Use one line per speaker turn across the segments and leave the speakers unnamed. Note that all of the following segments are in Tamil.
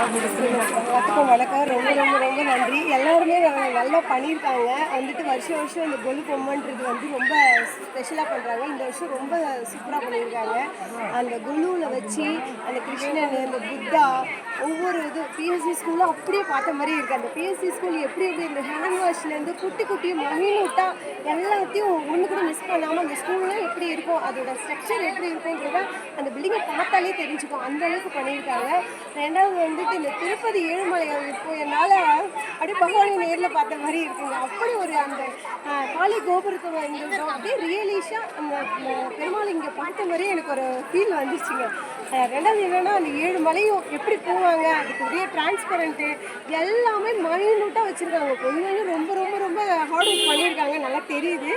எல்லாத்துக்கும் வணக்கம். ரொம்ப ரொம்ப ரொம்ப நன்றி. எல்லாருமே நல்லா பண்ணியிருக்காங்க. வந்துட்டு வருஷம் வருஷம் இந்த கொலு பொம்மைன்றது வந்து ரொம்ப ஸ்பெஷலாக பண்ணுறாங்க. இந்த வருஷம் ரொம்ப சூப்பராக பண்ணியிருக்காங்க. அந்த கொலுவில் வச்சு அந்த கிருஷ்ணன், அந்த புத்தா, ஒவ்வொரு இது பிஎஸ்சி ஸ்கூலில் அப்படியே பார்த்த மாதிரி இருக்குது. அந்த பிஎஸ்சி ஸ்கூல் எப்படி எப்படி இந்த ஹேண்ட் வாஷ்லேருந்து குட்டி குட்டி மைனூட்டாக எல்லாத்தையும் ஒன்று கூட மிஸ் பண்ணாமல் அந்த ஸ்கூல்லாம் எப்படி இருக்கும், அதோட ஸ்ட்ரக்சர் எப்படி இருக்குன்றத அந்த பில்டிங்கை பார்த்தாலே தெரிஞ்சுக்கும். அந்த அளவுக்கு பண்ணியிருக்காங்க. ரெண்டாவது வந்துட்டு இந்த திருப்பதி ஏழுமலையான் இப்போ என்னால் அப்படியே பகவானை நேரில் பார்த்த மாதிரி இருக்குங்க. அப்படி ஒரு அந்த காளி கோபுரத்தை இந்த அப்படியே ரியலிஷாக அந்த பெருமாள் இங்கே பார்த்த மாதிரியே எனக்கு ஒரு ஃபீல் வந்துச்சுங்க. ரெண்டாவது என்னென்னா அந்த 7 மலையும் எப்படி போவாங்க, அதுக்கு உரிய டிரான்ஸ்பரண்ட்டு எல்லாமே மைனூட்டாக வச்சுருக்காங்க. கொஞ்சம் ரொம்ப ரொம்ப ரொம்ப ஹார்ட் ஒர்க் பண்ணியிருக்காங்க, நல்லா தெரியுது.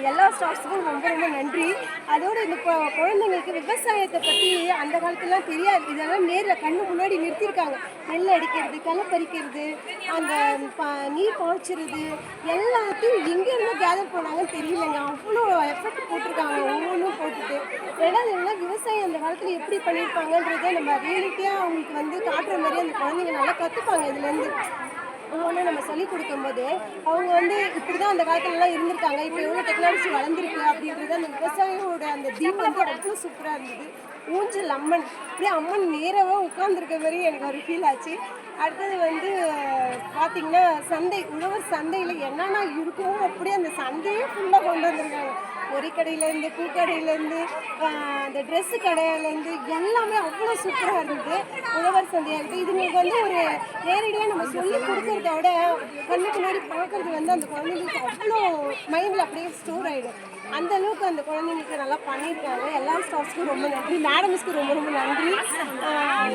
எல்லா ஸ்டாஃப்ஸுக்கும் ரொம்ப ரொம்ப நன்றி. அதோடு இந்த குழந்தைங்களுக்கு விவசாயத்தை பற்றி அந்த காலத்துலாம் தெரியாது. இதெல்லாம் நேரில் கண்ணு முன்னாடி நிறுத்தியிருக்காங்க. நெல் அடிக்கிறது, களை பறிக்கிறது, அந்த நீர் பாய்ச்சிறது எல்லாத்தையும் எங்கேருந்து கேதர் பண்ணாங்கன்னு தெரியலைங்க. அவ்வளோ எஃபர்ட் போட்டிருக்காங்க, ஒவ்வொன்றும் போட்டுட்டு. ரெண்டாவது என்னன்னா விவசாயம் அந்த காலத்தில் எப்படி பண்ணியிருப்பாங்கன்றதை நம்ம ரியாலிட்டியாக அவங்களுக்கு வந்து காட்டுற மாதிரி அந்த குழந்தைங்க நல்லா கற்றுப்பாங்க. இதுலேருந்து ஒவ்வொன்று நம்ம சொல்லிக் கொடுக்கும்போது அவங்க வந்து இப்படி தான் அந்த காலத்துலலாம் இருந்திருக்காங்க, இப்போ எவ்வளோ டெக்னாலஜி வளர்ந்துருக்கு அப்படின்றது அந்த விவசாயியோட அந்த தீம் வந்து அவ்வளோ சூப்பராக இருந்தது. ஊஞ்சல் அம்மன் அப்படியே அம்மன் நேராக உட்காந்துருக்க மாதிரி எனக்கு ஒரு ஃபீல் ஆச்சு. அடுத்தது வந்து பார்த்திங்கன்னா சந்தை, உழவர் சந்தையில் என்னென்ன இருக்குமோ அப்படியே அந்த சந்தையே ஃபுல்லாக கொண்டு வந்திருக்காங்க. பொறிக்கடையிலேருந்து, பூக்கடையிலேருந்து, அந்த ட்ரெஸ்ஸு கடையிலேருந்து எல்லாமே அவ்வளோ சூப்பராக இருந்தது. உழவர் சந்தையாக இருக்குது. இதுங்களுக்கு வந்து ஒரு நேரடியாக நம்ம சொல்லி கொடுக்குறத விட கண்ணுக்கு முன்னாடி பார்க்குறது வந்து அந்த குழந்தைங்களுக்கு அவ்வளோ மைண்டில் அப்படியே ஸ்டோர் ஆகிடும். அந்த அளவுக்கு அந்த குழந்தைங்களுக்கு நல்லா பண்ணியிருக்காங்க. எல்லா ஸ்டாஃப்ஸ்க்கும் ரொம்ப நன்றி, மேடம்ஸ்க்கு ரொம்ப ரொம்ப நன்றி.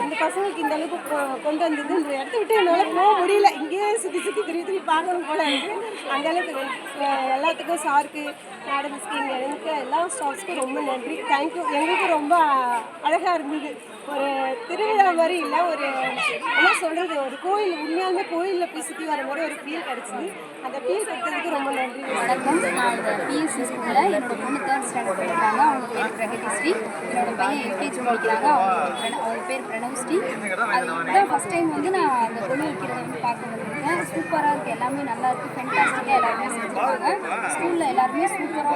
இந்த பசங்களுக்கு இந்த அளவுக்கு கொண்டு வந்தது இந்த இடத்த விட்டு என்னால் போக முடியல. இங்கேயே சுற்றி சுற்றி திருப்பி பார்க்கணும் போல இருக்குது. அந்த அளவுக்கு எல்லாத்துக்கும் சாருக்கு, மேடம்ஸ்க்கு, இங்கே இருக்க எல்லா ஸ்டாஃப்ஸ்க்கும் ரொம்ப நன்றி. தேங்க்யூ. எங்களுக்கு ரொம்ப அழகாக இருந்தது. ஒரு திருவிழா மாதிரி இல்லை, ஒரு என்ன சொல்கிறது, ஒரு கோயில், உண்மையாலுமே கோயிலில் போய் சுற்றி வர மாதிரி ஒரு ஃபீல் கிடச்சிது. அந்த ஃபீல் கொடுத்ததுக்கு ரொம்ப நன்றி.
வணக்கம். நான் இந்த பிஎஸ்சி ஸ்கூலில் என்னோட பொண்ணு 3rd ஸ்டாண்டர்ட் படிக்கிறாங்க. அவங்க பேர் பிரகதிஸ்ரீ. என்னோட பையன் எல்கேஜி படிக்கிறாங்க. அவங்க பேர் பிரணவ்ஸ்ரீ. அதுதான் ஃபஸ்ட் டைம் வந்து நான் அந்த கொண்டு வைக்கிறத வந்து பார்க்க வந்திருக்கேன். சூப்பராக இருக்குது, எல்லாமே நல்லா இருக்குது, ஃபென்டாஸ்டிக்காக எல்லாருமே செஞ்சுருக்காங்க. ஸ்கூலில் எல்லாருமே சூப்பராக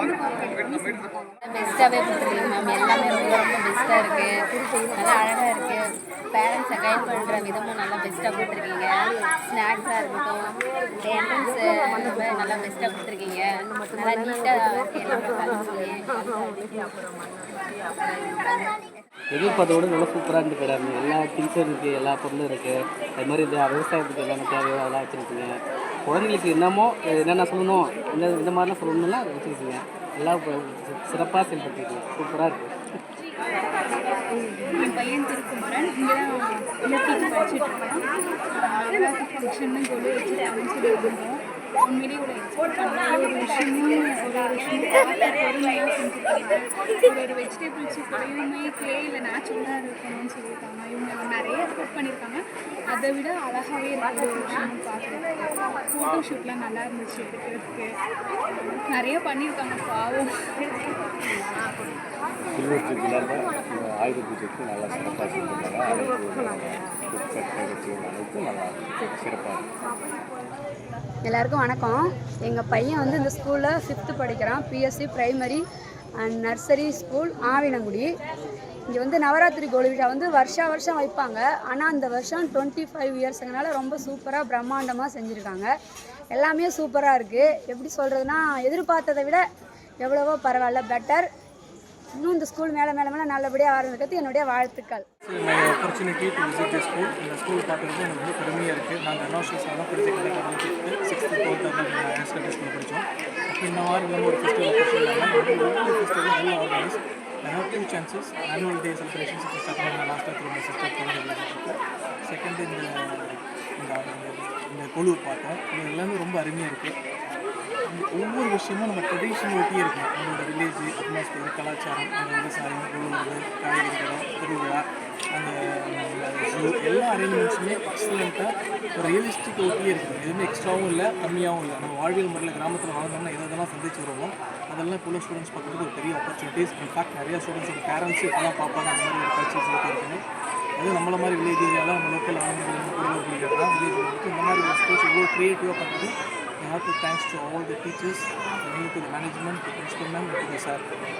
வந்து செஞ்சுருக்காங்க. பெஸ்ட்டாகவே கொடுத்துருக்கீங்க மேம். எல்லாமே ரொம்ப ரொம்ப பெஸ்ட்டாக இருக்குது, நல்லா அழகாக இருக்குது. பேரண்ட்ஸை கைட் பண்ணுற விதமும் நல்லா பெஸ்ட்டாக கொடுத்துருக்கீங்க. ஸ்நாக்ஸாக இருக்கட்டும், என்ட்ரன்ஸு ரொம்ப நல்லா பெஸ்ட்டாக கொடுத்துருக்கீங்க. நல்லா நீட்டாக
எதிர்பார்த்தோட நல்லா சூப்பராக இருந்து கிடையாது. எல்லா திங்ஸும் இருக்குது, எல்லா பொருளும் இருக்குது. அது மாதிரி இந்த விவசாயத்துக்கு என்னென்ன தேவையோ அதெல்லாம் வச்சுருக்கீங்க. குழந்தைங்களுக்கு என்னென்ன சொல்லணும், இந்த மாதிரிலாம் சொல்லணும்னா அதை வச்சுருக்கீங்க. எல்லாம் சிறப்பாக செயல்படுத்திருக்கீங்க. சூப்பராக இருக்குது.
என் பையன் திருக்குமரன். இங்கே தான் எல்கேஜி படிச்சுட்ருக்கேன். அழகாக ஃபங்க்ஷன்னு கொண்டு வச்சுருக்காங்கன்னு சொல்லி வந்தோம். உண்மையிலேயே ஒரு எக்ஸ்பெக்ட் பண்ணாத ஒரு விஷயமும் பொறுமையாக செஞ்சுருக்காங்க. ஒரு வெஜிடபிள்ஸு எதுவுமே கிளேயில் நேச்சுரலாக இருக்கணும்னு சொல்லியிருக்காங்க. இவங்க நிறைய எக்ஸ்பெக்ட் பண்ணியிருக்காங்க. அதை விட அழகாகவே இருக்கிற ஒரு விஷயமும் பார்க்குறதுக்கு. ஃபோட்டோ ஷூட்லாம் நல்லா இருந்துச்சு எடுக்கிறதுக்கு. நிறைய பண்ணியிருக்காங்க. பாவம்
சில்வர் ஜூபிலியில் ஆயுத பூஜைக்கு நல்லா சிறப்பாக செஞ்சுருக்காங்க. அனைத்தும் நல்லா சிறப்பாக இருக்குது.
எல்லாருக்கும் வணக்கம். எங்கள் பையன் வந்து இந்த ஸ்கூலில் 5th படிக்கிறான். BSC primary and nursery school, Avinangudi. இங்கே வந்து நவராத்திரி கோவிழா வந்து வருஷம் வைப்பாங்க. ஆனால் அந்த வருஷம் 25 இயர்ஸுங்கனால ரொம்ப சூப்பராக பிரம்மாண்டமாக செஞ்சுருக்காங்க. எல்லாமே சூப்பராக இருக்குது. எப்படி சொல்கிறதுனா எதிர்பார்த்ததை விட எவ்வளவோ பரவாயில்ல, பெட்டர். இன்னும் இந்த ஸ்கூல் மேலே நல்லபடியாக ஆரம்பிக்கிறது என்னுடைய வாழ்த்துக்கள்.
My opportunity to visit the school. இந்த ஸ்கூல் பார்க்குறது எனக்கு ரொம்ப பெருமையாக இருக்குது. நாங்கள் அனாஷியஸாக தான் படித்த கிடையாது. 6th 4th ஹையர் செகண்டரி ஸ்கூலில் படித்தோம். அப்போ இந்த மாதிரி ஒரு ஃபெஸ்டிவல் இல்லாமல் ஒவ்வொரு ஃபெஸ்டிவலும் நல்லா organise. I have 2 chances. Annual day celebrations starting last year through my sister. Second இந்த கொலு பார்த்தோம். இது எல்லாமே ரொம்ப அருமையாக இருக்குது. ஒவ்வொரு விஷயமும் நம்ம ட்ரெடிஷனல் ஒட்டியே இருக்கும். நம்மளோட வில்லேஜ் அட்மாஸ்பியர், கலாச்சாரம், அந்த விவசாயம், உழுவுறது, காய்கறி கடை, திருவிழா, அந்த ஜூ, எல்லா அரேஞ்ச்மெண்ட்ஸுமே எக்ஸலண்ட்டாக ஒரு ரியலிஸ்டிக் ஒட்டியே இருக்குது. எதுவுமே எக்ஸ்ட்ராவும் இல்லை, கம்மியாகவும் இல்லை. நம்ம வாழ்வியல் முறையில் கிராமத்தில் வாழ்ந்தோம்னா எதெல்லாம் சந்திச்சு வருவோம், அதெல்லாம் இப்போ உள்ள ஸ்டூடெண்ட்ஸ் பார்க்குறது ஒரு பெரிய ஆப்பர்ச்சுனிட்டிஸ். இன்ஃபேக்ட் நிறையா ஸ்டூடெண்ட்ஸோட பேரண்ட்ஸு இப்போலாம் பார்ப்பாங்க. அந்த மாதிரி ஒரு கல்ச்சர்ஸ் இருக்குது. அதுவும் நம்மள மாதிரி வில்லேஜ் ஏரியாவில் நம்ம லோக்கல் ஆளுங்க மாதிரி ஒரு ஸ்கூல்ஸ் இவ்வளோ க்ரியேட்டிவாக பண்ணுறது. We have to thanks to all the teachers, to the management, to the principal ma'am, and to the sir.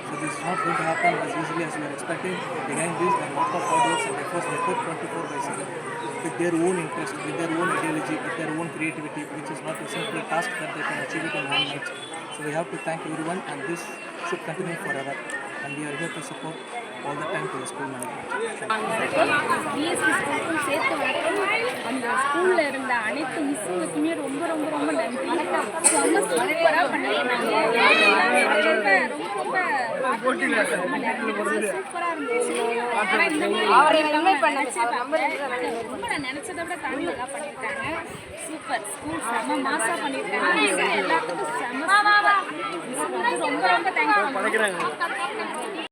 So this is not going to happen as easily as we are expecting. Behind this, there are lot of hard works and efforts they put 24/7 with their own interest, with their own ideology, with their own creativity, which is not a simple task that they can achieve it in one night. So we have to thank everyone, and this should continue forever. And we are here to support all the time to the school management.
BSc ஸ்கூலுக்கும் சேர்த்து வரைக்கும் அந்த ஸ்கூலில் இருந்த அனைத்து மிஸ்ஸுங்களுக்குமே ரொம்ப ரொம்ப ரொம்ப நன்றி. ரொம்ப சூப்பராக பண்ணியிருந்தாங்க. சூப்பராக இருந்துச்சு. ஆனால் இந்த ரொம்ப நான் நினச்சதை விட தாண்டி நல்லா பண்ணியிருக்காங்க. சூப்பர். ஸ்கூல் செம்ம மாசாக பண்ணியிருக்காங்க. எல்லாத்துக்கும் செம்ம ரொம்ப ரொம்ப தேங்க்ஸ்.